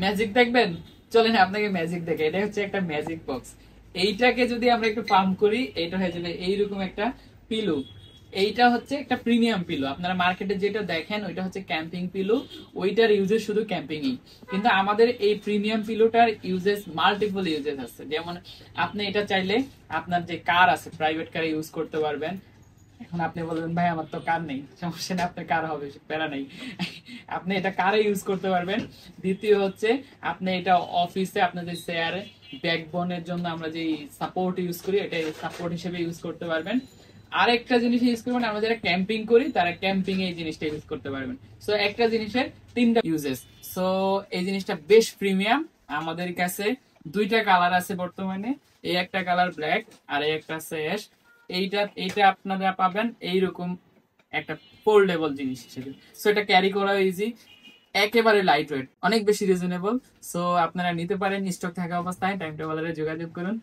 Magic দেখবেন, চলেন আপনাকে ম্যাজিক দেখে। এটা হচ্ছে একটা ম্যাজিক বক্স। এইটাকে যদি আমরা একটু পাম্প করি, এটা হয়ে যাবে এইরকম একটা পিলো। এইটা হচ্ছে একটা প্রিমিয়াম পিলো। আপনারা মার্কেটে যেটা দেখেন ওইটা হচ্ছে ক্যাম্পিং পিলো, ওইটার ইউজেস শুধু ক্যাম্পিংই। কিন্তু আমাদের এই প্রিমিয়াম পিলোটার ইউজেস মাল্টিপল ইউজেস আছে। যেমন আপনি এটা চাইলে আপনার যে কার আছে, প্রাইভেট কারে ইউজ করতে পারবেন। এখন আপনি বলবেন ভাই আমার তো কার নেই, সমস্যা নেই, আপনার কার হবে, প্যারা নেই। আপনি এটা কারে ইউজ করতে পারবেন। দ্বিতীয় হচ্ছে আপনি এটা অফিসে আপনাদের চেয়ারে ব্যাকবোনের জন্য আমরা যে সাপোর্ট ইউজ করি, এটা সাপোর্ট হিসেবে ইউজ করতে পারবেন। আরেকটা জিনিস ইউজ করবেন, আমরা যারা ক্যাম্পিং করি তারা ক্যাম্পিং এই জিনিসটা ইউজ করতে পারবেন। সো একটা জিনিসের তিনটা ইউজেস। সো এই জিনিসটা বেশ প্রিমিয়াম। আমাদের কাছে দুইটা কালার আছে বর্তমানে। এই একটা কালার ব্ল্যাক, আর এই একটা আছে অ্যাশ। এইটা আপনারা পাবেন এইরকম একটা ফোল্ডেবল জিনিস হিসেবে। সো এটা ক্যারি করা ইজি, একেবারে লাইট ওয়েট, অনেক বেশি রিজনেবল। সো আপনারা নিতে পারেন, স্টক থাকা অবস্থায় টাইম টেবলারে যোগাযোগ করুন।